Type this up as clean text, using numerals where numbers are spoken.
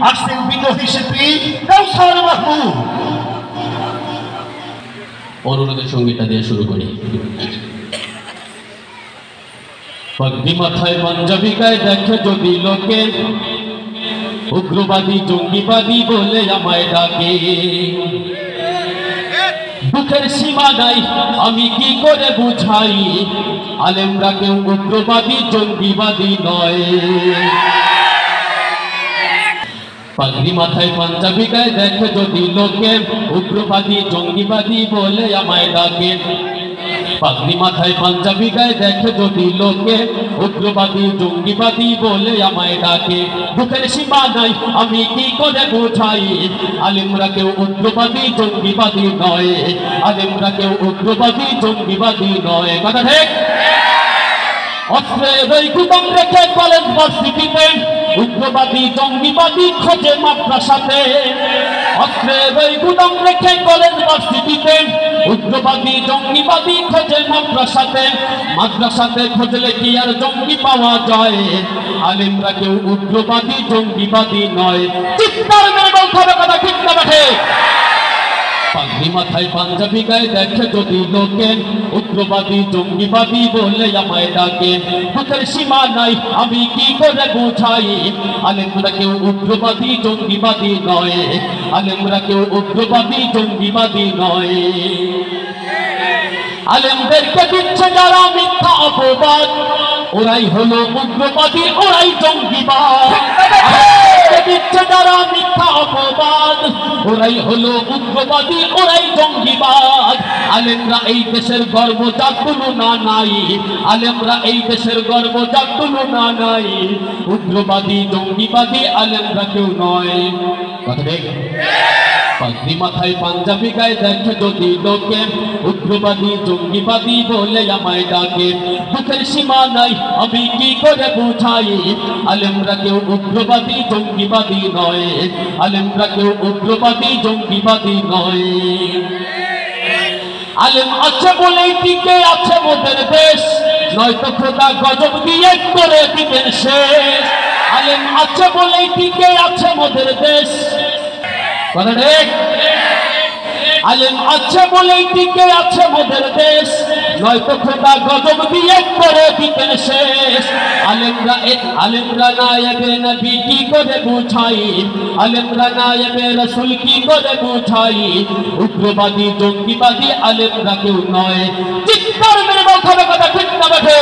আসছেন বিদ্রোহী শিল্পী কাউসার মাহমুদ। অনুরোধের সঙ্গীতটা দিয়ে শুরু করি। পাগড়ি মাথায় পাঞ্জাবি গায়ে দেখে যদি লোকে, উগ্রবাদী জঙ্গিবাদী বলে আমায় ডাকে। দুঃখের সীমা নাই আমি কি করে বুঝাই, আলেমরা কেউ উগ্রবাদী জঙ্গিবাদী নয়। পাগড়ি মাথায় পাঞ্জাবি গায়ে দেখে যদি লোকে, উগ্রবাদী জঙ্গিবাদী বলে আমায় ডাকে। পাগড়ি মাথায় পাঞ্জাবি গায়ে দেখে যদি লোকে, উগ্রবাদী জঙ্গিবাদী বলে আমায় ডাকে। বুকের সীমা নাই আমি কি করে বোঝাই, আলেমরা কেউ উগ্রবাদী জঙ্গিবাদী নয়। আলেমরা কেউ উগ্রবাদী জঙ্গিবাদী নয়। কথা ঠিক? অস্ত্রের ওই গুদাম রেখে কলেজ ভার্সিটিতে, উগ্রবাদী জঙ্গিবাদী খোঁজে মাদ্রাসাতে। অস্ত্রের ওই গুদাম রেখে কলেজ ভার্সিটিতে, উগ্রবাদী জঙ্গিবাদী খোঁজে মাদ্রাসাতে। মাদ্রাসাতে খোঁজলে কি আর জঙ্গি পাওয়া যায়, আলেমরা কেউ উগ্রবাদী জঙ্গিবাদী নয়। চিৎকার মেরে বলতে হবে কথা ঠিক না বেঠে? পাগড়ি মাথায় পাঞ্জাবি গায়ে দেখে যদি লোকে, উগ্রবাদী জঙ্গিবাদী বলে আমায় ডাকে। বুকের সীমা নাই আমি কি করে বোঝাই, আলেমরা কেউ উগ্রবাদী জঙ্গিবাদী নয়। আলেমরা কেউ উগ্রবাদী জঙ্গিবাদী নয়। আলেমদেরকে দিচ্ছে যারা মিথ্যা অপবাদ, ওরাই হলো উগ্রবাদী, ওরাই জঙ্গিবাদ। দিচ্ছে যারা মিথ্যা অপবাদ, ওরাই হলো উগ্রবাদী, ওরাই জঙ্গিবাদ। আলেমরা এই দেশের গর্ব, যার তুলনা নাই। আলেমরা এই দেশের গর্ব, যার তুলনা নাই। উগ্রবাদী জঙ্গিবাদী আলেমরা কেউ নয়। কথা ঠিক? পাগড়ি মাথায় পাঞ্জাবি গায়ে দেখে যদি লোকে, উগ্রবাদী জঙ্গিবাদী বলে আমায় ডাকে। বুকের সীমা নাই আমি কি করে বুঝাই, আলেমরা কেউ উগ্রবাদী জঙ্গিবাদী নয়। আলেমরা কেউ উগ্রবাদী জঙ্গিবাদী নয়। আলেম আছে বলেই টিকে আছে মোদের দেশ, নয়তো খোদা গজব দিয়ে করে দিবেন শেষ। আলেম আছে বলেই টিকে আছে মোদের দেশ। আলেম আছে বলেই টিকে আছে মোদের দেশ, নয়তো খোদা গজব দিয়ে করে দিতেন শেষ। আলেমরা নায়েবে নবী কি করে বুঝাই, আলেমরা নায়েবে রাসূল কি করে বুঝাই, উগ্রবাদী জঙ্গিবাদী আলেমরা কেউ নয়। চিৎকার মেরে বলতে হবে কথা ঠিক না বেঠে?